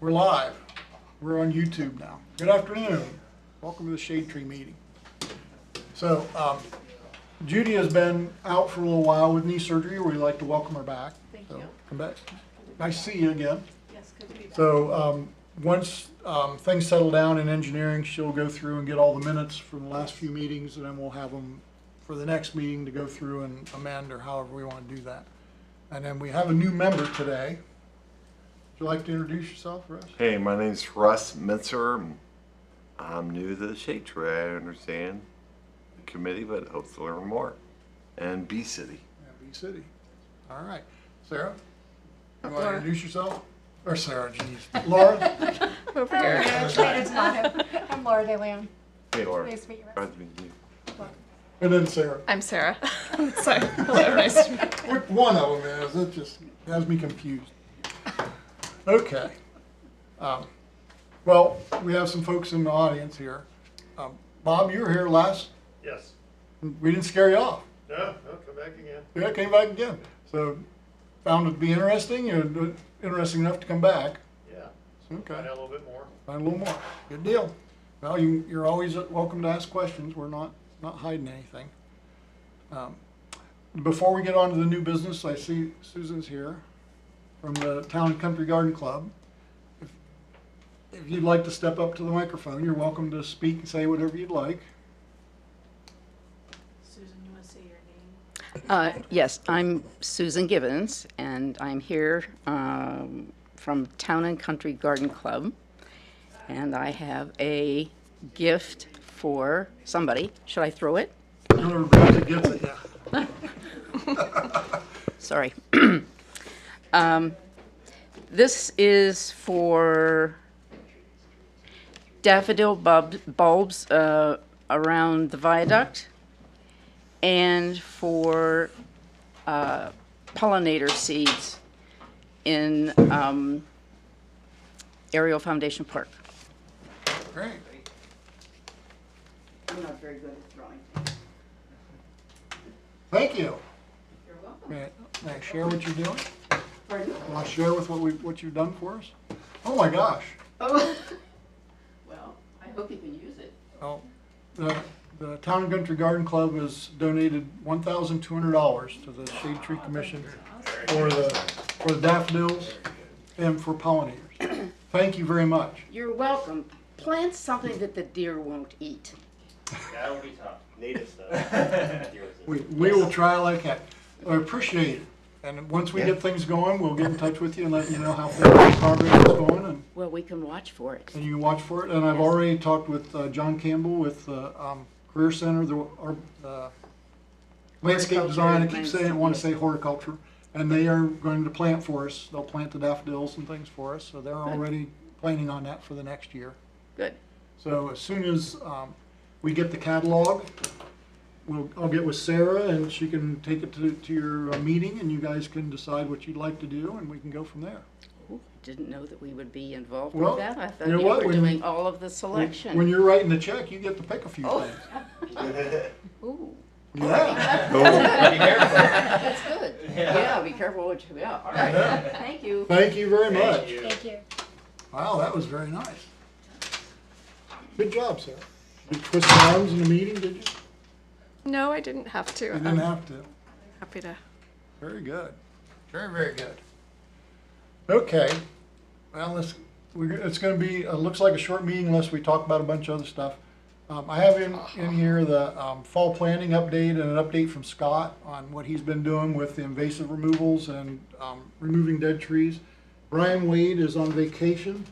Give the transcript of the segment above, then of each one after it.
We're live. We're on YouTube now. Good afternoon. Welcome to the Shade Tree meeting. So, Judy has been out for a little while with knee surgery. We'd like to welcome her back. Thank so, you. Come back. Nice to see you again. Yes, good to be back. So, once things settle down in engineering, she'll go through and get all the minutes from the last few meetings, and then we'll have them for the next meeting to go through and amend or however we want to do that. And then we have a new member today. Would you like to introduce yourself, Russ? Hey, my name's Russ Mitzer. I'm new to the Shade Tree. I understand the committee, but hope to learn more. And B City. Yeah, B City. All right. Sarah? You want to Laura. introduce yourself? Or Sarah, geez. Laura? Over here. I'm Laura De Leon. Hey, Laura. Nice to meet you, Russ. Glad to meet you. And then Sarah. I'm Sarah. Sorry. Hello, nice to meet you. Which one of them is? It just has me confused. Okay. Well, we have some folks in the audience here. Bob, you were here last. Yes. We didn't scare you off. No, no, come back again. Yeah, came back again. So found it to be interesting. You're interesting enough to come back. Yeah. Okay. Find out a little bit more. Find a little more. Good deal. Well, you're always welcome to ask questions. We're not hiding anything. Before we get on to the new business, I see Susan's here from the Town and Country Garden Club. If you'd like to step up to the microphone, you're welcome to speak and say whatever you'd like. Susan, you want to say your name? Yes, I'm Susan Gibbons, and I'm here from Town and Country Garden Club, and I have a gift for somebody. Should I throw it? Whoever brings it gets it, yeah. Sorry. This is for daffodil bulbs around the viaduct, and for pollinator seeds in Ariel Foundation Park. Great. I'm not very good at drawing. Thank you. You're welcome. May I share what you're doing? Pardon? Want to share with what you've done for us? Oh my gosh. Oh. Well, I hope you can use it. Oh, the Town and Country Garden Club has donated $1,200 to the Shade Tree Commission for the daffodils and for pollinators. Thank you very much. You're welcome. Plant something that the deer won't eat. That'll be tough. Native stuff. We will try like heck. I appreciate it. And once we get things going, we'll get in touch with you and let you know how fast progress is going, Well, we can watch for it. and you can watch for it. And I've Yes. already talked with John Campbell with the Career Center, the landscape design. I keep saying, I want to say horticulture. And they are going to plant for us. They'll plant the daffodils and things for us. So they're already planning on that for the next year. Good. So as soon as we get the catalog, I'll get with Sarah and she can take it to your meeting and you guys can decide what you'd like to do and we can go from there. Ooh, didn't know that we would be involved Well, with that. I thought you know you what? were When- doing all of the selection. When you're writing the check, you get to pick a few Oh. things. Ooh. Yeah. That's good. Yeah, be careful what you, yeah, all right. Yeah. Thank you. Thank you very much. Thank you. Wow, that was very nice. Good job, Sarah. You twisted arms in the meeting, did you? No, I didn't have to. You didn't have to. Happy to. Very good. Very, very good. Okay. Well, it's going to be, it looks like a short meeting unless we talk about a bunch of other stuff. I have in here the fall planning update and an update from Scott on what he's been doing with the invasive removals and removing dead trees. Brian Wade is on vacation.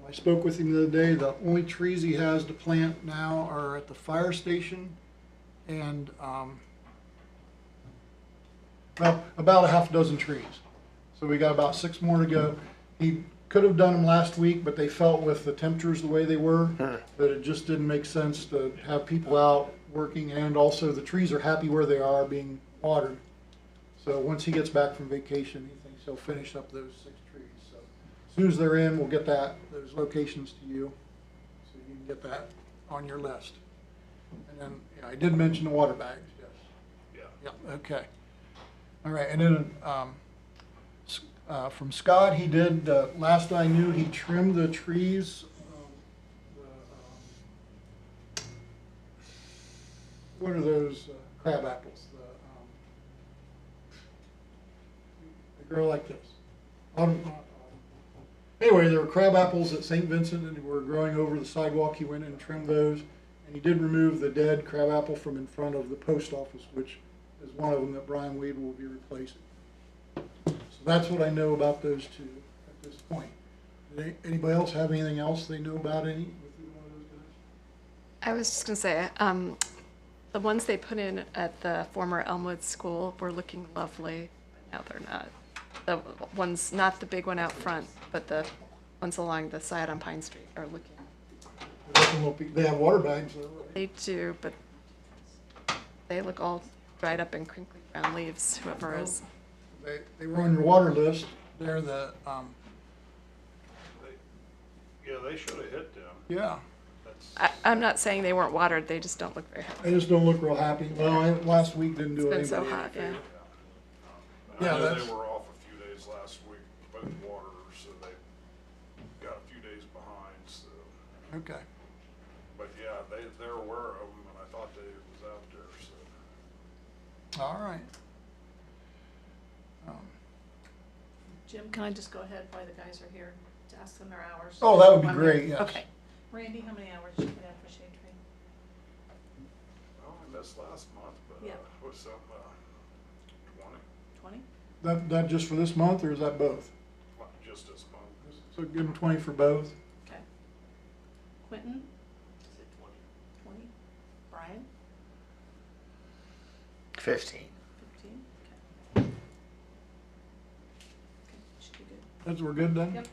I spoke with him the other day. The only trees he has to plant now are at the fire station and well, about a half dozen trees. So we got about 6 more to go. He could have done them last week, but they felt with the temperatures the way they were, that it just didn't make sense to have people out working, and also the trees are happy where they are being watered. So once he gets back from vacation, he thinks he'll finish up those 6 trees. So as soon as they're in, we'll get those locations to you, so you can get that on your list. And then I did mention the water bags, yes. Yeah. Yeah. Okay. All right, and then From Scott, he did, last I knew, he trimmed the trees. What are those crab apples? They grow like this. Anyway, there were crab apples at St. Vincent and were growing over the sidewalk. He went and trimmed those. And he did remove the dead crab apple from in front of the post office, which is one of them that Brian Weed will be replacing. So that's what I know about those two at this point. Anybody else have anything else they know about any with either one of those guys? I was just gonna say, the ones they put in at the former Elmwood School were looking lovely, but now they're not. The ones, not the big one out front, but the ones along the side on Pine Street are looking. They have water bags though, right? They do, but they look all dried up and crinkly brown leaves, whoever is. They were on your water list. They're Yeah, they should have hit them. yeah. That's, I'm not saying they weren't watered, they just don't look very happy. They just don't look real happy. Well, last week didn't do It's been anybody so any hot, favor. yeah. Yeah, I know that's- they were off a few days last week, but water, so they got a few days behind, so. Okay. But yeah, they're aware of them, and I thought they was out there, so. All right. Jim, can I just go ahead while the guys are here to ask them their hours? Oh, that would be One great, minute. yes. Okay. Randy, how many hours did you put in for shade tree? Well, I missed last month, but, Yeah. was some, 20, 20? That just for this month, or is that both? well, just this month. So give them 20 for both. Okay. Quentin, Is it 20? 20? Brian, 15. 15? Okay. Okay, should be good. We're good then? Yep.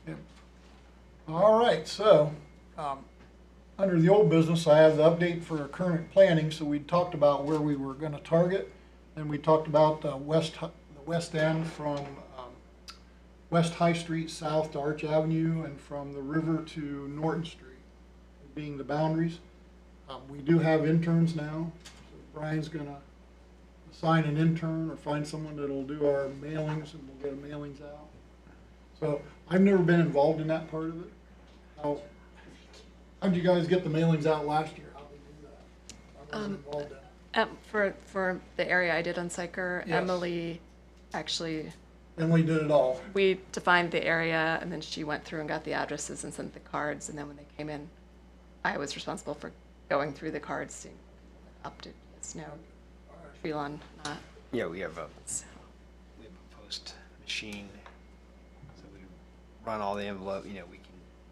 Yep. All right, so, under the old business, I have the update for current planning. So we talked about where we were gonna target, and we talked about the west end from, West High Street south to Arch Avenue and from the river to Norton Street being the boundaries. We do have interns now. So Brian's gonna assign an intern or find someone that'll do our mailings, and we'll get mailings out. So I've never been involved in that part of it. How'd you guys get the mailings out last year? How'd we do that? I wasn't involved in it. For the area I did on Syker, Yes. Emily actually, Emily did it all. we defined the area and then she went through and got the addresses and sent the cards. And then when they came in, I was responsible for going through the cards, seeing up to snow, tree lawn, not. Yeah, we have a So, post machine. So we run all the envelope, we can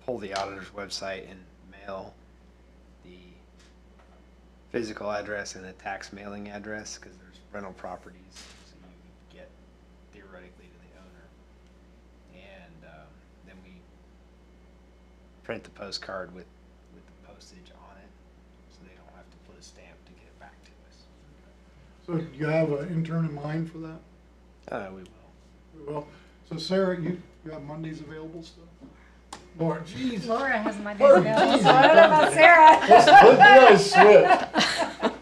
pull the auditor's website and mail the physical address and the tax mailing address, because there's rental properties, so you would get theoretically to the owner. And then we print the postcard with the postage on it, so they don't have to put a stamp to get it back to us. So do you have an intern in mind for that? We will. Well, so Sarah, you have Mondays available still? Laura, jeez. Laura has my Laura, days available, geez, so I don't know about Sarah. Let's switch.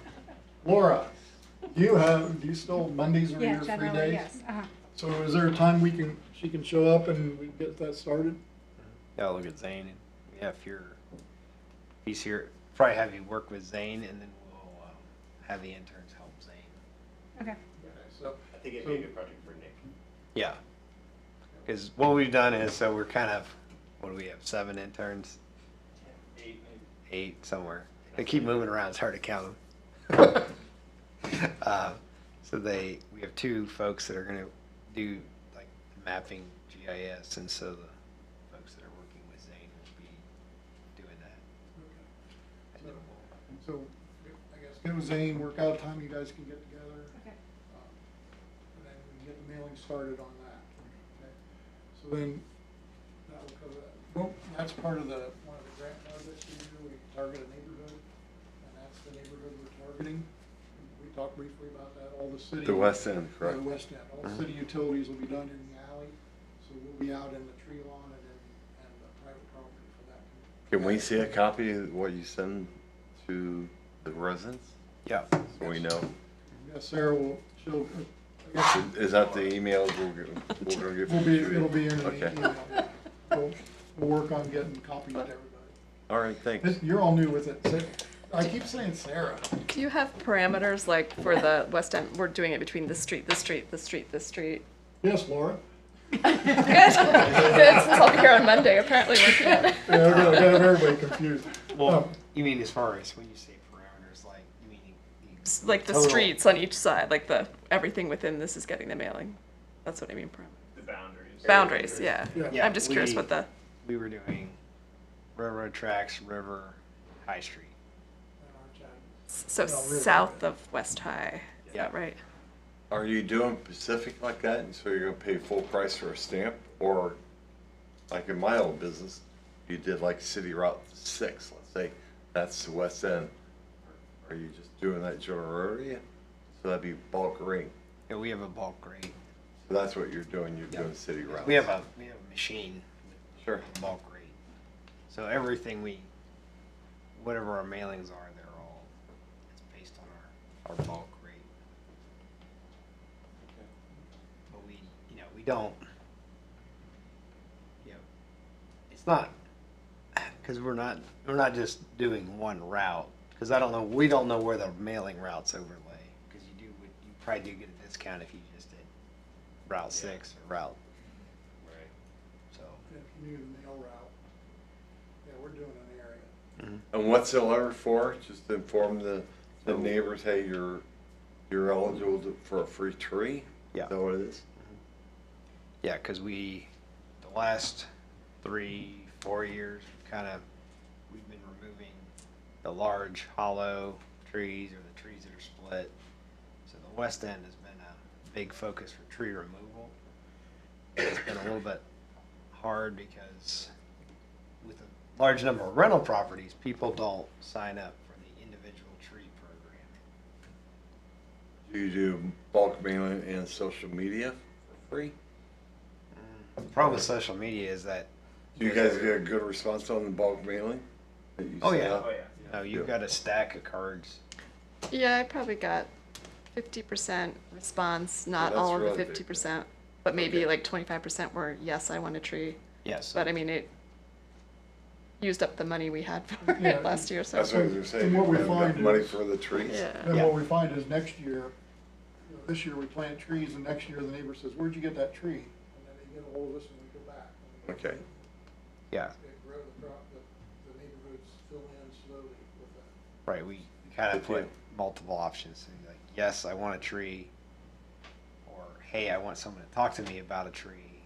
Laura, do you still, Mondays are Yeah, your free generally, days? yes. So is there a time she can show up and we can get that started? Yeah, I'll look at Zane, and yeah, if he's here, probably have you work with Zane, and then we'll have the interns help Zane. Okay. So, I think it'd be a good project for Nick. Yeah, because what we've done is, so we're kind of, what do we have, 7 interns? 8 maybe. 8 somewhere. They keep moving around, it's hard to count them. So we have 2 folks that are gonna do like mapping GIS, and so the folks that are working with Zane will be doing that. And then we'll, so I guess get with Zane, work out a time you guys can get together. Okay. And then we can get the mailing started on that. Okay. So then, that will cover that. Well, that's part of one of the grant projects we do. We target a neighborhood, and that's the neighborhood we're targeting. We talked briefly about that, all the city. The west end, Yeah, correct? the west end. All the city utilities will be done in the alley, so we'll be out in the tree lawn and private property for that. Can we see a copy of what you send to the residents, yeah, so we know? Yeah, Sarah she'll Is that the emails we're gonna get? It'll be in the Okay. email. We'll work on getting copies to everybody. All right, thanks. You're all new with it. I keep saying Sarah. Do you have parameters like for the West End? We're doing it between the street, the street, the street, the street. Yes, Laura? Good. Good. Since I'll be here on Monday, apparently working on it. Yeah, I got everybody confused. Well, you mean as far as when you say parameters, like, you mean Like the total- streets on each side, like the everything within this is getting the mailing. That's what I mean. The boundaries. Boundaries, yeah. Yeah. I'm just curious what the. We were doing railroad tracks, river, High Street. So No, really. south of West High, is Yeah. that right? Are you doing Pacific like that, and so you're gonna pay full price for a stamp, or like in my old business, you did like City Route 6, let's say, that's the West End. Are you just doing that general area? So that'd be bulk rate. Yeah, we have a bulk rate. So that's what you're doing, you're doing City Routes. We have a machine with Sure. a bulk rate. So everything whatever our mailings are, it's based on our bulk rate. But we don't, it's not, because we're not just doing one route, because we don't know where the mailing routes overlay, because you probably do get a discount if you just did Route 6 or Route, Right. so. If you knew the mail route, yeah, we're doing an area. And what's the letter for? Just to inform the neighbors, hey, you're eligible for a free tree? Yeah. Is that what it is? Yeah, because the last 3-4 years, we've been removing the large hollow trees or the trees that are split. So the West End has been a big focus for tree removal. It's been a little bit hard because with a large number of rental properties, people don't sign up for the individual tree program. Do you do bulk mailing and social media for free? The problem with social media is that Do you guys get a good response on the bulk mailing? that you Oh, send yeah. out? Oh, yeah. you've got a stack of cards. Yeah, I probably got 50% response, not that's all of the really big. 50%, but maybe Okay. like 25% were, yes, I want a tree. Yes. But I mean, it used up the money we had for Yeah, it last year, so. That's what I was gonna say. And what we you have find enough money is- for the trees? Yeah. Then Yeah. what we find is next year, this year we plant trees, and next year the neighbor says, where'd you get that tree? And then they get a hold of us and we go back. Okay. Yeah. It grow, the neighborhoods fill in slowly with that. Right, we kind of Good put deal. multiple options. So like, yes, I want a tree, or hey, I want someone to talk to me about a tree.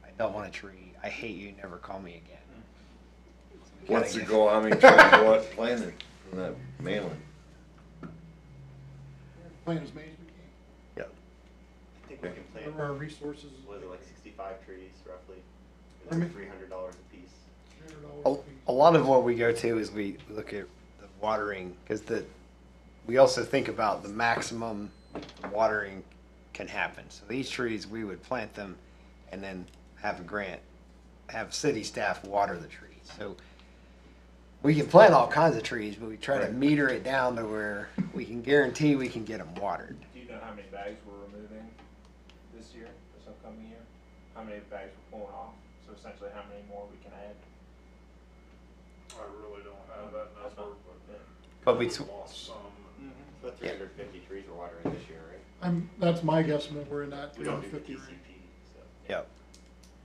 I don't want a tree. I hate you. Never call me again. So we What's kinda the get- goal, how many trees you want planted from that mailing? Plant as many as we can. Yep. I think we can plant, Whatever our resources. was it like 65 trees roughly? I mean- $300 a piece. $300 A lot of what we go to is we look at the watering, because we also think about the maximum watering can happen. So these trees, we would plant them and then have city staff water the trees. So we can plant all kinds of trees, but we try to Right. meter it down to where we can guarantee we can get them watered. Do you know how many bags we're removing this year, this upcoming year? How many bags we're pulling off? So essentially how many more we can add? I really don't have that That's number, not- yeah. But we we, lost some. But 350 trees we're watering this year, right? That's my guesstimate, we're in that We don't do the 350 range. TCP, so. yep.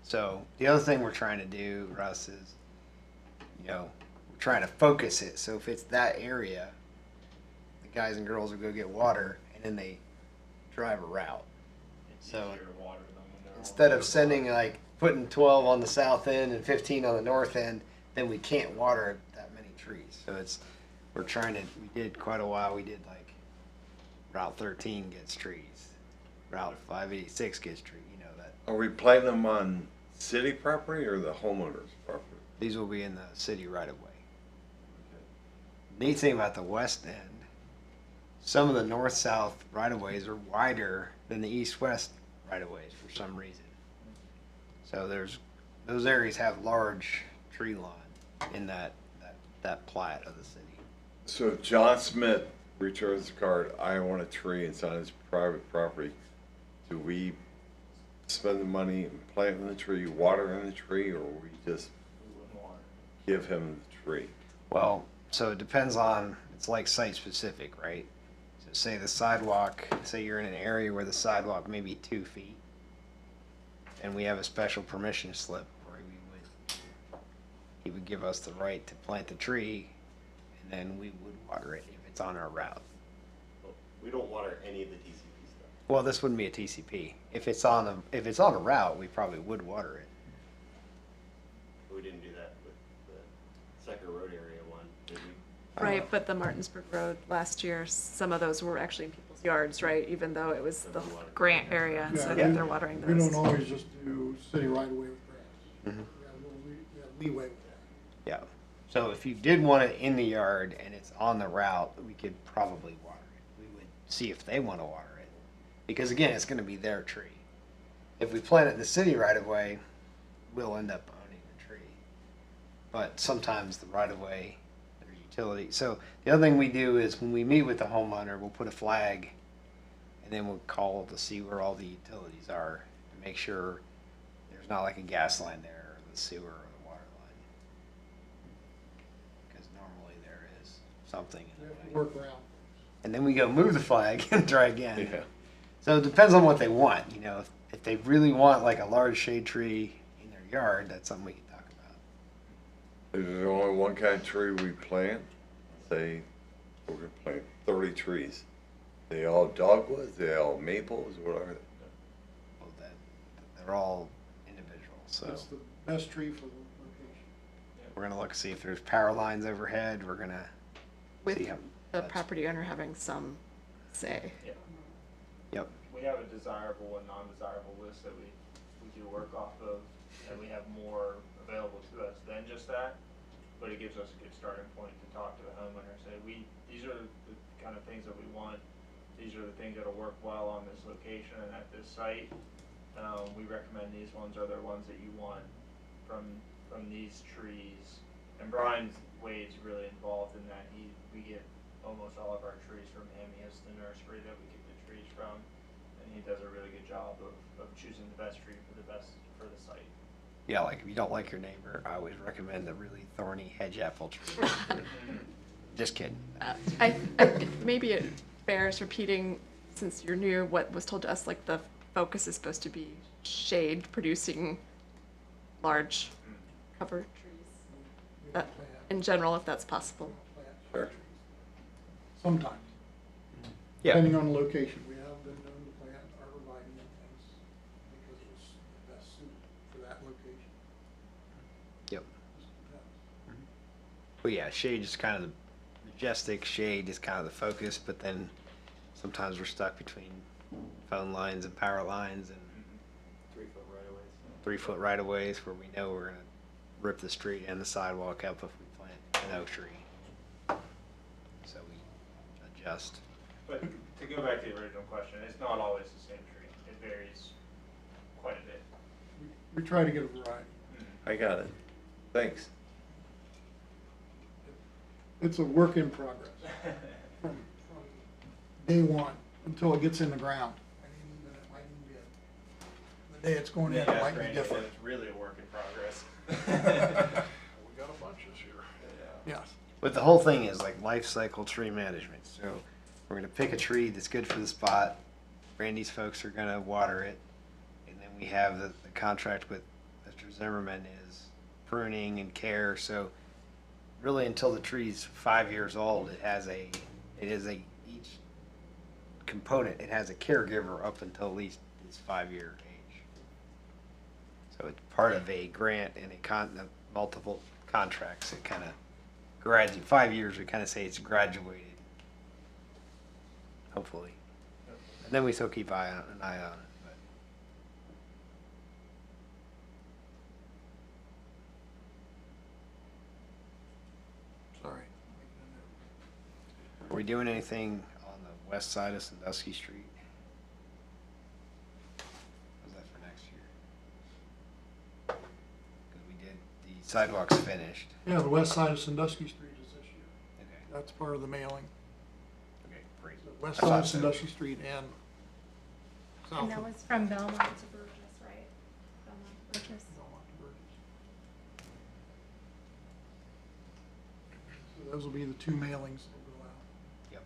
So the other thing we're trying to do, Russ, is, we're trying to focus it. So if it's that area, the guys and girls will go get water and then they drive a route. It's So- easier to water them when they're all Instead of over. sending putting 12 on the south end and 15 on the north end, then we can't water that many trees. So we did quite a while. We did Route 13 gets trees. Route 586 gets trees, that. Are we planting them on city property or the homeowner's property? These will be in the city right of way. Neat thing about the west end, some of the north-south right of ways are wider than the east-west right of ways for some reason. So those areas have large tree lawn in that plat of the city. So if John Smith recharge the card, I want a tree, it's on his private property. Do we spend the money and planting the tree, watering the tree, or we just We wouldn't want give him the tree? Well, so it depends on, it's like site specific, right? So say the sidewalk, say you're in an area where the sidewalk may be 2 feet, and we have a special permission slip where he would give us the right to plant the tree, and then we would water it if it's on our route. We don't water any of the TCP stuff. Well, this wouldn't be a TCP. If it's on a route, we probably would water it. But we didn't do that with the Secker Road area one, did we? Right, but the Martinsburg Road last year, some of those were actually in people's yards, right? Even though it was the grant area, and so Yeah, they're watering We those. don't always just do city right away with grass. Mhm. We have leeway with that. Yeah. So if you did want it in the yard and it's on the route, we could probably water it. We would see if they want to water it. Because again, it's going to be their tree. If we plant it in the city right of way, we'll end up owning the tree. But sometimes the right of way, there's utility. So the other thing we do is when we meet with the homeowner, we'll put a flag and then we'll call to see where all the utilities are to make sure there's not like a gas line there or the sewer or the water line. Because normally there is something We in have to the way. work around. And then we go move the flag and try again. Yeah. So it depends on what they want. You know, if they really want like a large shade tree in their yard, that's something we can talk about. Is there only one kind of tree we plant? Say, we're gonna plant 30 trees. They all dogwoods, they all maples, what are they? Well, they're all individual. So It's the best tree for the location. we're gonna look see if there's power lines overhead. We're gonna With see how. the property owner having some say. Yeah. Yep. We have a desirable and non-desirable list that we do work off of, and we have more available to us than just that. But it gives us a good starting point to talk to the homeowner, say, these are the kind of things that we want. These are the things that'll work well on this location and at this site. We recommend these ones are the ones that you want from these trees. And Brian Wade's really involved in that. We get almost all of our trees from him. He has the nursery that we get the trees from, and he does a really good job of choosing the best tree for the site. Yeah, like if you don't like your neighbor, I always recommend the really thorny hedge apple tree. Just kidding. I maybe it bears repeating, since you're new, what was told to us, like the focus is supposed to be shade producing large cover trees. That, in general, if that's possible. Sure. Sometimes, Yeah. depending on the location. We have been known to plant arborvitae and things because it was the best suited for that location. Yep. Just depends. Well, yeah, shade is kind of the majestic shade is kind of the focus, but then sometimes we're stuck between phone lines and power lines and 3-foot right of ways. 3-foot right of ways where we know we're gonna rip the street and the sidewalk up if we plant an oak tree. So we adjust. But to go back to the original question, it's not always the same tree. It varies quite a bit. We try to get a variety. I got it. Thanks. It's a work in progress from day one until it gets in the ground. And even it might even be the day it's going in, it might be different. It's really a work in progress. We got a bunch this year. Yes. But the whole thing is like life cycle tree management. So we're gonna pick a tree that's good for the spot. Randy's folks are gonna water it. And then we have the contract with Mr. Zimmerman is pruning and care. So really until the tree's 5 years old, each component, it has a caregiver up until at least its 5-year age. So it's part of a grant and multiple contracts. It kind of 5 years, we kind of say it's graduated, hopefully. And then we still keep an eye on it. But Sorry. are we doing anything on the west side of Sandusky Street? Was that for next year? Because we did, the sidewalks finished. Yeah, the west side of Sandusky Street is this year. Okay. That's part of the mailing. Okay. West I thought Side, so. Sandusky Street, and south And that of was from Belmont to Burgess, right? Belmont to Burgess. Belmont to Burgess. So those will be the two mailings that will go out. Yep.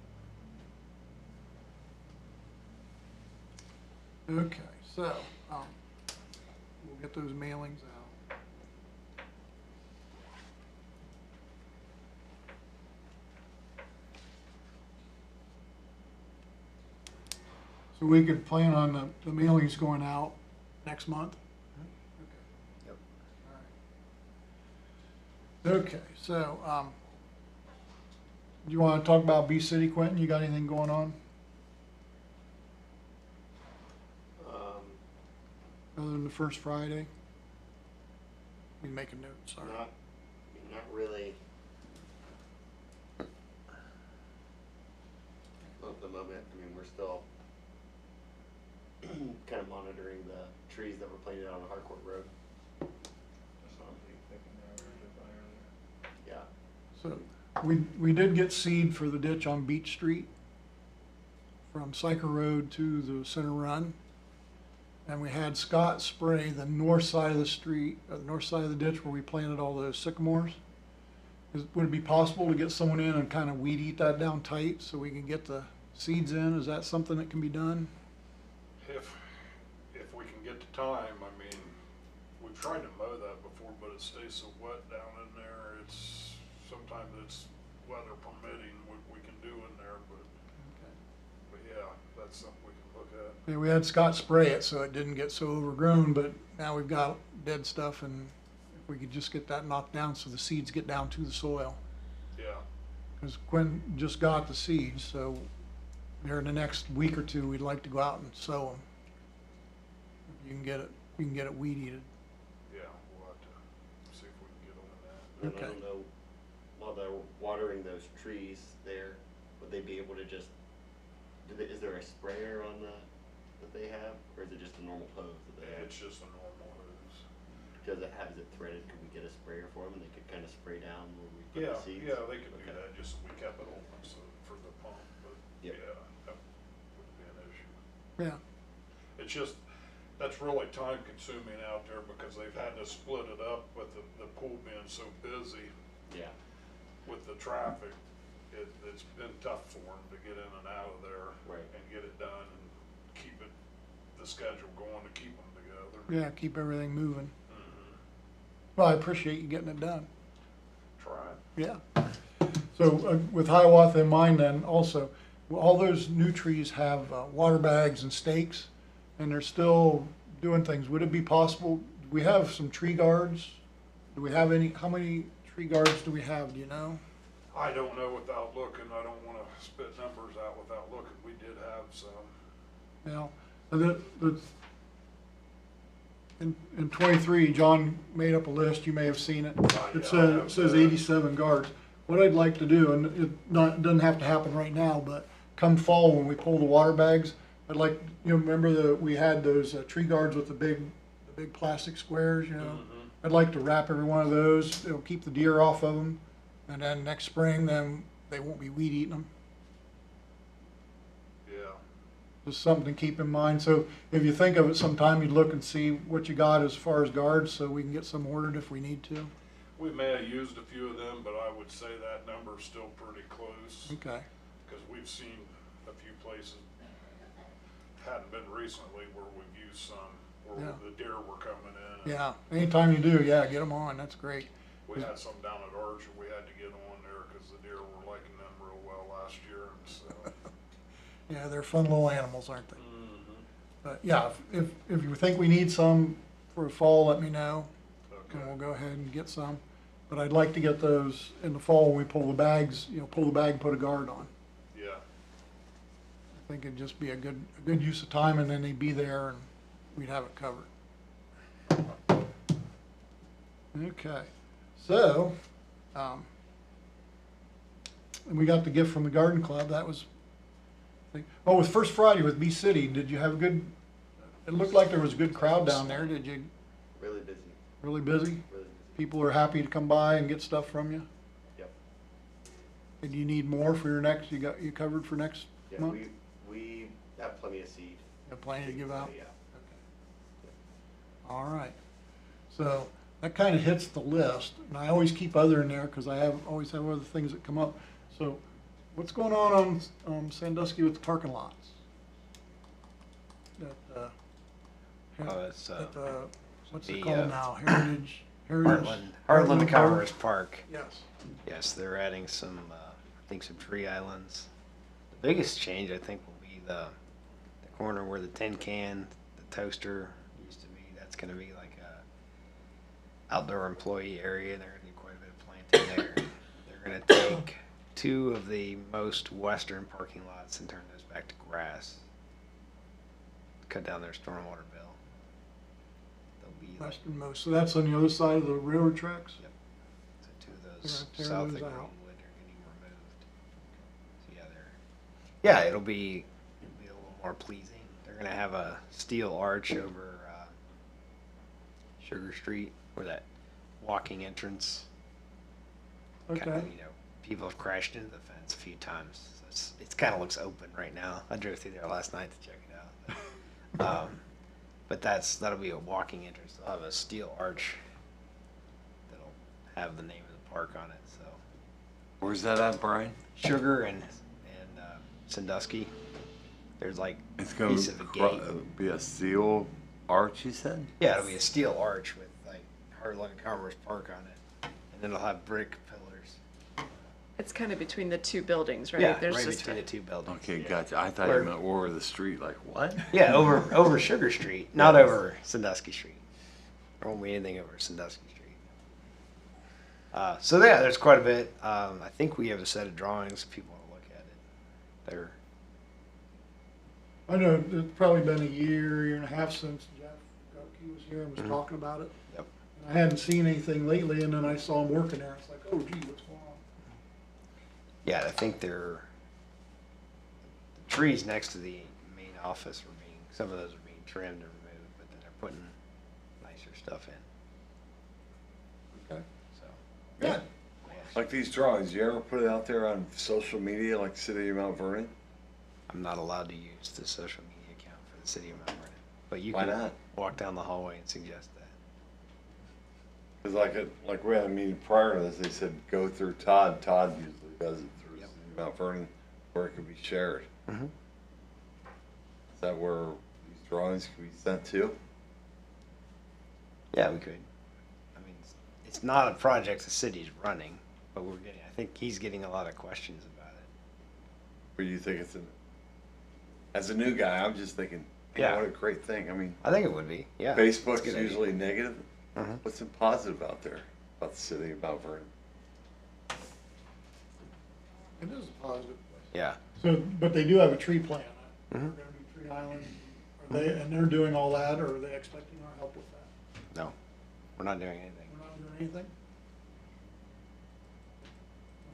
Okay, so, we'll get those mailings out. So we could plan on the mailings going out next month? Yep. Okay, so, do you wanna talk about Bee City, Quentin? You got anything going on, other than the first Friday? We can make a note, sorry. Not really. At the moment, I mean, we're still kind of monitoring the trees that were planted on Harcourt Road. Just not big thick in there, we did by earlier. So, we did get seed for the ditch on Beach Street from Syker Road to the center run. And we had Scott spray the north side of the street, the north side of the ditch where we planted all those sycamores. Would it be possible to get someone in and kind of weed eat that down tight so we can get the seeds in? Is that something that can be done? If we can get the time, I mean, we've tried to mow that before, but it stays so wet down in there. Sometimes it's weather permitting what we can do in there, but yeah, that's something we can look at. Yeah, we had Scott spray it so it didn't get so overgrown, but now we've got dead stuff, and if we could just get that knocked down so the seeds get down to the soil. Yeah, Because Quinn just got the seeds, so here in the next week or two, we'd like to go out and sow them. If you can get it weed eated. yeah, we'll have to see if we can get on that. And I Okay. don't know, while they're watering those trees there, would they be able to just, is there a sprayer on that they have, or is it just a normal hose that they have? It's just a normal hose. Does it have, is it threaded, could we get a sprayer for them and they could kind of spray down where we put Yeah, the seeds? yeah, they could do Okay. that, just so we kept it open so, for the pump, but Yep. yeah, that wouldn't be an issue. Yeah, It's just, that's really time consuming out there because they've had to split it up with the pool being so busy Yeah, with the traffic. It's been tough for them to get in and out of there Right. and get it done and keep the schedule going to keep them together. yeah, keep everything moving. Mhm. Well, I appreciate you getting it done. Try. Yeah. So with Hiawatha in mind then, also, all those new trees have water bags and stakes, and they're still doing things. Would it be possible, do we have some tree guards? Do we have any, how many tree guards do we have, do you know? I don't know without looking. I don't wanna spit numbers out without looking. We did have some. Now, in 23, John made up a list, you may have seen it. Yeah, It says 87 guards. What I'd like to do, and it doesn't have to happen right now, but come fall when we pull the water bags, I'd like, remember we had those tree guards with the big plastic squares, Mhm. I'd like to wrap every one of those, it'll keep the deer off of them, and then next spring, then they won't be weed eating them. Yeah. Just something to keep in mind. So if you think of it sometime, you'd look and see what you got as far as guards, so we can get some ordered if we need to. We may have used a few of them, but I would say that number's still pretty close. Okay. Because we've seen a few places, hadn't been recently, where we've used some, where Yeah. the deer were coming in. and Yeah, anytime you do, yeah, get them on, that's great. We had some down at Archer, we had to get on there because the deer were liking them real well last year, and so. Yeah, they're fun little animals, aren't they? Mhm. But yeah, if you think we need some for fall, let me know, and we'll Okay, go ahead and get some. But I'd like to get those in the fall when we pull the bags, pull the bag and put a guard on. yeah, I think it'd just be a good use of time, and then they'd be there and we'd have it covered. Okay, so, and we got the gift from the garden club, that was, oh, with First Friday with Bee City, did you have a good, it looked like there was a good crowd down there, did you, really busy, really busy? really busy. People are happy to come by and get stuff from you? Yep, And you need more for your next, you covered for next? Yeah, month? we have plenty of seed. Have plenty to give out? Yeah. All right. So that kind of hits the list, and I always keep other in there because always have other things that come up. So what's going on Sandusky with the parking lots? That, It's, at, what's the, it called now? Heritage? Heartland Commerce Park. Yes. Yes, they're adding some, I think some tree islands. The biggest change, I think, will be the corner where the tin can, the toaster used to be. That's gonna be like a outdoor employee area. They're gonna do quite a bit of planting there. They're gonna take 2 of the most western parking lots and turn those back to grass. Cut down their stormwater bill. They'll be like, Westernmost. So that's on the other side of the railroad tracks? Yep. So 2 of They're those gonna tear south of those out. Greenwood are getting removed. So yeah, it'll be a little more pleasing. They're gonna have a steel arch over Sugar Street where that walking entrance. Okay. Kinda, people have crashed into the fence a few times. So it kind of looks open right now. I drove through there last night to check it out. But that'll be a walking entrance. They'll have a steel arch that'll have the name of the park on it. So Where's that at, Brian? Sugar and Sandusky. There's like It's a going piece of a gate. to be a steel arch, you said? Yeah, it'll be a steel arch with like Heartland Commerce Park on it, and then it'll have brick pillars. It's kind of between the 2 buildings, right? Yeah, There's right just between the 2 buildings. Okay, gotcha. I thought Where- you meant over the street. Like, what? Yeah, over Sugar Street, not over Sandusky Street. There won't be anything over Sandusky Street. So yeah, there's quite a bit. I think we have a set of drawings if people want to look at it. They're I know it's probably been a year and a half since Jeff Gutke was here and was talking about it. Yep. And I hadn't seen anything lately, and then I saw him working there. It's like, oh gee, what's going on? Yeah, I think the trees next to the main office some of those are being trimmed and removed, but then they're putting nicer stuff in. Okay. So Good. Like these drawings, you ever put it out there on social media, like City of Mount Vernon? I'm not allowed to use the social media account for the city of Mount Vernon, but you Why can not? walk down the hallway and suggest that. Because like we had a meeting prior to this, they said go through Todd. Todd usually does it through Yep. City of Mount Vernon, where it could be shared. Mm-hmm. Is that where these drawings could be sent to? Yeah, we could. I mean, it's not a project the city's running, but I think he's getting a lot of questions about it. Or you think it's as a new guy, I'm just thinking, man, Yeah. what a great thing. I mean, I think it would be, yeah. It's a Facebook's good idea. usually negative. Mhm. What's some positive out there about the City of Mount Vernon? It is a positive. Yeah. So, but they do have a tree plan. They're Mhm. gonna do tree islands. And they're doing all that, or are they expecting our help with that? No, we're not doing anything. We're not doing anything?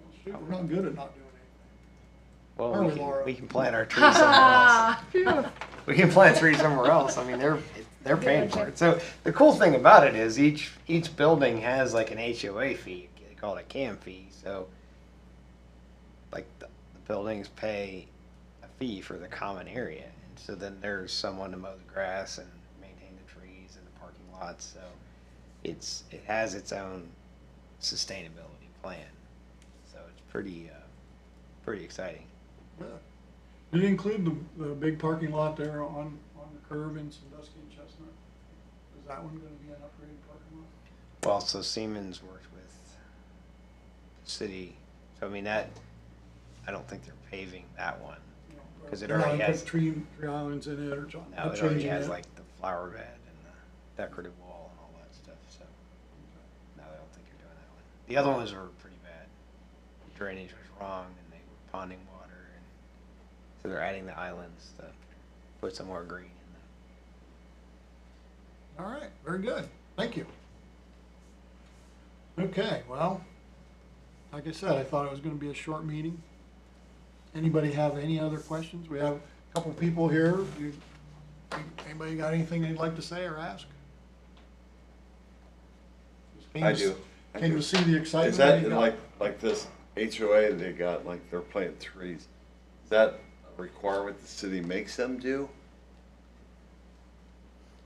Well, shoot, we're not good at not doing anything. Well, Are we, Laura? we can plant our trees somewhere else. We can plant trees somewhere else. I mean, they're paying for it. So the cool thing about it is each building has like an HOA fee. They call it a CAM fee. So like the buildings pay a fee for the common area, and so then there's someone to mow the grass and maintain the trees and the parking lots. So it has its own sustainability plan. So it's pretty exciting. Yeah. Did it include the big parking lot there on the curve in Sandusky and Chestnut? Is that one gonna be an upgraded parking lot? Well, so Siemens worked with the city, so I mean I don't think they're paving that one. You know, 'Cause it they're not already gonna has- put tree islands in it or something? Now it already has like the flower bed and the decorative wall and all that stuff, so no, I don't think you're doing that one. The other ones were pretty bad. The drainage was wrong and they were ponding water, and so they're adding the islands to put some more green in them. All right, very good. Thank you. Okay, well, like I said, I thought it was gonna be a short meeting. Anybody have any other questions? We have a couple people here. Anybody got anything they'd like to say or ask? I do. Can you see the excitement? Is that you got? like this HOA they got, like they're planting trees? Is that requirement the city makes them do?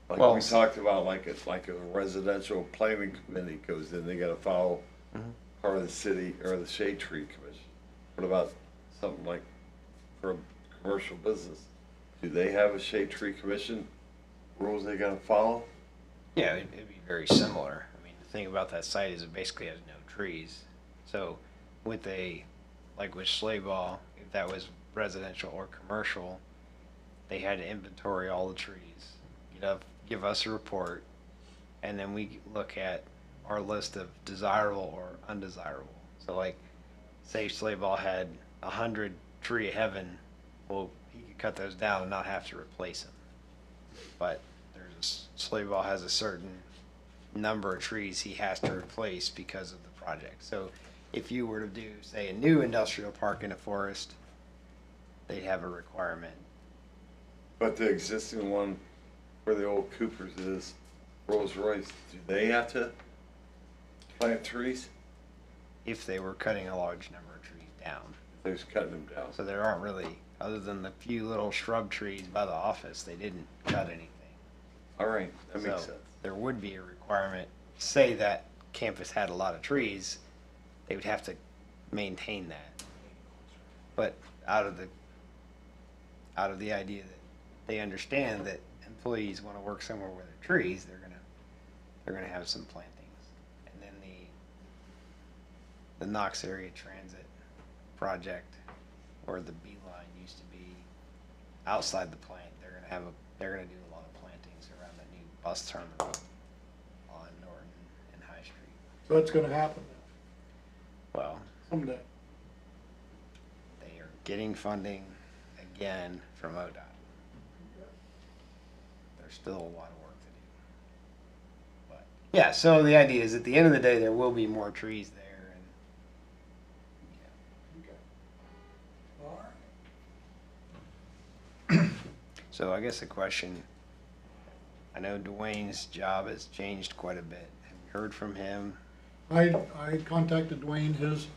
Like Well, we talked about, like a residential planning committee goes in, they gotta follow part of the city or the shade tree commission. What about something like for a commercial business? Do they have a shade tree commission rules they gotta follow? Yeah, it'd be very similar. I mean, the thing about that site is it basically has no trees. So with like with Sleigh Ball, if that was residential or commercial, they had to inventory all the trees, give us a report, and then we look at our list of desirable or undesirable. So like, say Sleigh Ball had 100 tree of heaven, well, he could cut those down and not have to replace them. But Sleigh Ball has a certain number of trees he has to replace because of the project. So if you were to do, say, a new industrial park in a forest, they'd have a requirement. But the existing one where the old Cooper's is, Rolls Royce, do they have to plant trees? If they were cutting a large number of trees down. They're just cutting them down. So there aren't really, other than the few little shrub trees by the office, they didn't cut anything. All right, that makes So sense. there would be a requirement, say that campus had a lot of trees, they would have to maintain that. But out of the idea that they understand that employees want to work somewhere where there are trees, they're gonna have some plantings. And then the Knox area transit project, where the B line used to be outside the plant, they're gonna do a lot of plantings around the new bus terminal on Norton and High Street. So it's gonna happen Well, someday. they are getting funding again from ODOT. There's still a lot of work to do. But yeah, so the idea is at the end of the day, there will be more trees there. And so I guess the question, I know Dwayne's job has changed quite a bit. Have you heard from him? I contacted Dwayne, his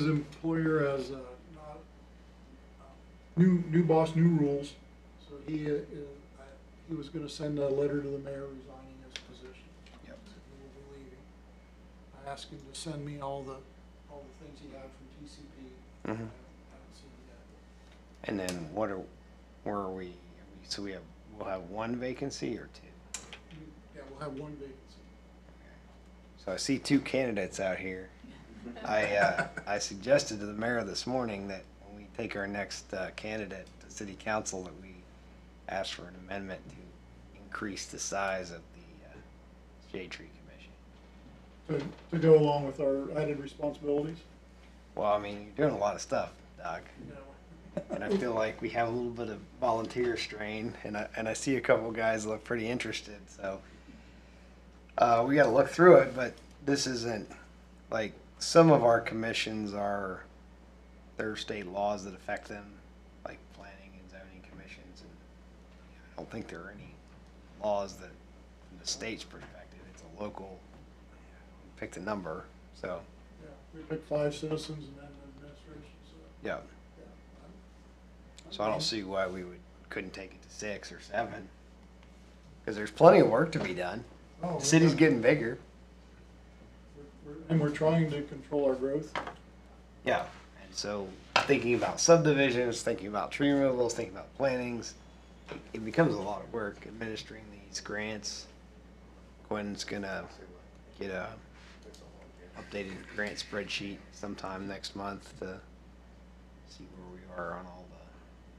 employer has, not, new boss, new rules. So he was gonna send a letter to the mayor resigning his position. Yep. He will be leaving. I asked him to send me all the things he had from TCP. I haven't seen it yet. And then where are we? So we'll have one vacancy or two? Yeah, we'll have one vacancy. So I see two candidates out here. I suggested to the mayor this morning that when we take our next candidate to city council, that we ask for an amendment to increase the size of the Shade Tree Commission. To go along with our added responsibilities. Well, I mean, you're doing a lot of stuff, Doc. You know, And I feel like we have a little bit of volunteer strain, and I see a couple guys look pretty interested. So we got to look through it, but this isn't like some of our commissions are. There are state laws that affect them, like planning and zoning commissions, and I don't think there are any laws that, from the state's perspective, it's a local. Pick the number, so yeah, we picked 5 citizens and then the administration. So, yeah. yeah, So I don't see why we couldn't take it to 6 or 7, because there's plenty of work to be done. Oh, The city's getting bigger. And we're trying to control our growth. Yeah. And so thinking about subdivisions, thinking about tree removals, thinking about plantings, it becomes a lot of work administering these grants. Quinn's gonna get a updated grant spreadsheet sometime next month to see where we are on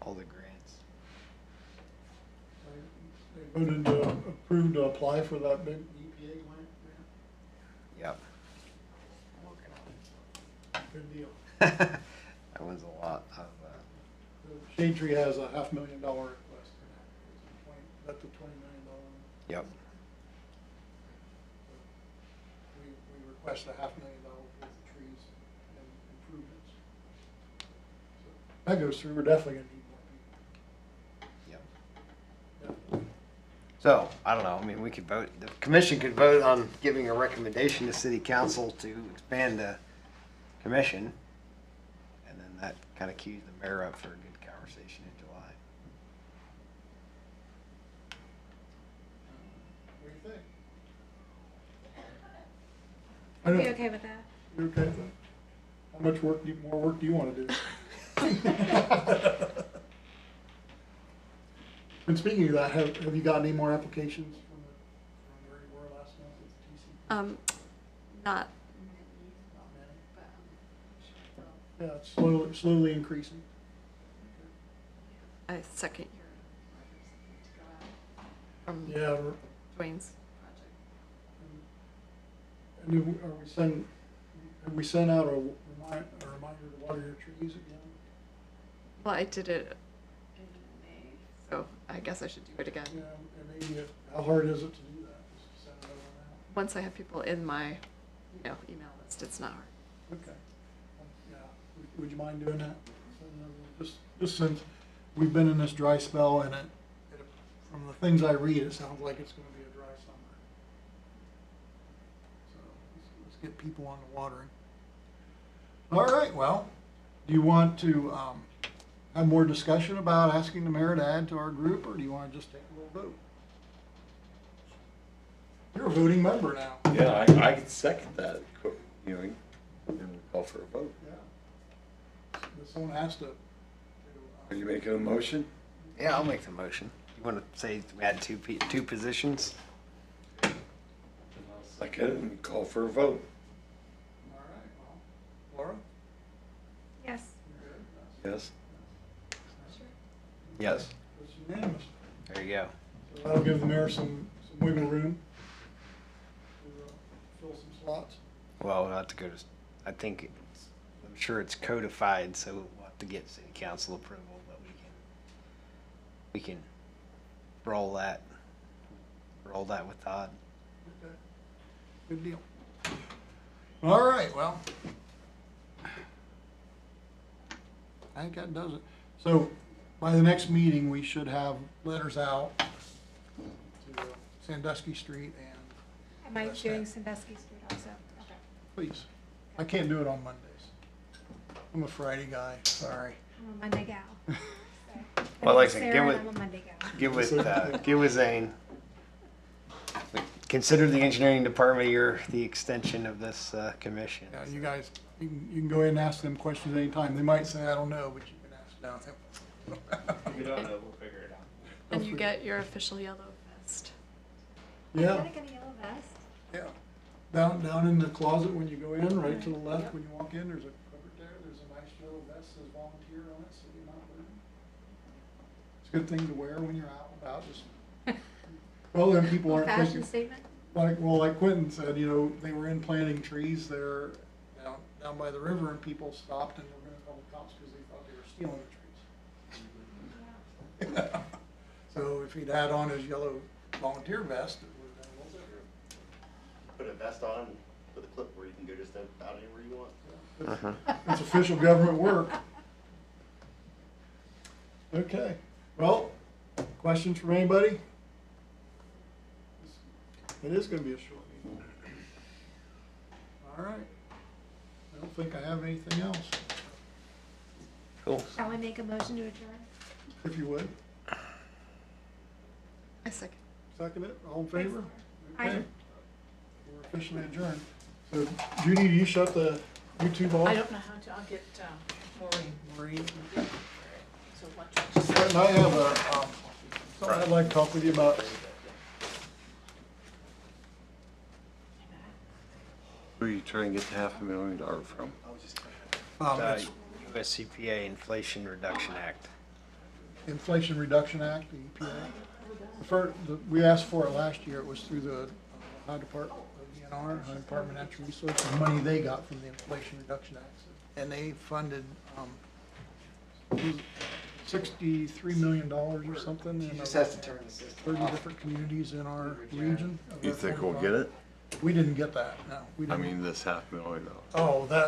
all the grants. They voted to approve to apply for that big EPA grant. Yep. I'm working on it. Good deal. That one's a lot of, The Shade Tree has a $500,000 request. That's a $20 million. yep. We request a $500,000 worth of trees and improvements. So that goes through, we're definitely gonna need more people. Yep. Definitely. So, I don't know, I mean, we could vote, the commission could vote on giving a recommendation to city council to expand the commission. And then that kind of cues the mayor up for a good conversation. conversation in July. What do you think? I'd be know- okay with that. You okay with that? How much more work do you want to do? And speaking of that, have you got any more applications from where you were last month with the TC? Not, Not many. but I'm sure Yeah, it's slowly increasing. a second year to go out from Yeah, Dwayne's project. and have we sent out a reminder to water your trees again? Well, I did it in May, so I guess I should do it again. Yeah, and maybe, how hard is it to do that? Just send it over now? Once I have people in my, email list, it's not hard. Okay. Yeah, would you mind doing that? Just since we've been in this dry spell and from the things I read, it sounds like it's gonna be a dry summer. So let's get people on the watering. All right, well, do you want to, have more discussion about asking the mayor to add to our group, or do you wanna just take a little vote? You're a voting member now. Yeah, I can second that, and call for a vote. Yeah. But someone has to. Are you making a motion? Yeah, I'll make the motion. You want to say we add two positions? Second it and call for a vote. All right, well, Laura? Yes. Yes? Yes. It's unanimous. There you go. So that'll give the mayor some wiggle room to fill some slots. Well, we'll have to go to, I think, I'm sure it's codified, so we'll have to get city council approval, but we can roll that with Todd. Okay. Good deal. All right, well. I think that does it. So by the next meeting, we should have letters out to Sandusky Street and, Am I That's doing it. Sandusky Street also? Okay. please. I can't do it on Mondays. I'm a Friday guy, sorry. I'm a Monday gal. So, Well, like I I'm said, Sarah give and it- I'm a Monday gal. Get with Zane. Consider the engineering department the extension of this commission. Yeah, you guys, you can go ahead and ask them questions anytime. They might say, I don't know, but you can ask down there. If we don't know, we'll figure it out. And you get your official yellow vest. I'm Yeah, gonna get a yellow vest. yeah. Down in the closet when you go in, right to the left when you walk in, there's a cupboard there. There's a nice yellow vest that says volunteer on it, so you're not burning. It's a good thing to wear when you're out and about, just, well, then people aren't Fashion thinking, statement. like Quentin said, they were in planting trees there down by the river and people stopped and were gonna call the cops because they thought they were stealing the trees. So if he'd had on his yellow volunteer vest, it would have been a little bit. Put a vest on with a clip where you can go just about anywhere you want. It's official government work. Okay, well, questions from anybody? It is gonna be a short meeting. All right. I don't think I have anything else, Cool. Shall I make a motion to adjourn? if you would. I second. Second it, all in favor? Aye. Okay. We're officially adjourned. So Judy, do you shut the YouTube off? I don't know how to, I'll get Maureen. Maureen? So what you just And I have something I'd like to talk with you about. Who are you trying to get the $500,000 from? It's USCPA Inflation Reduction Act. Inflation Reduction Act, the EPA. We asked for it last year. It was through the Ohio Department of DNR, Ohio Department of Natural Resources, the money they got from the Inflation Reduction Act. And they funded $63 million or something in Just has to turn the system 30 different communities in our region. You think we'll get it? We didn't get that, no. We I didn't. mean, this $500,000. Oh, that,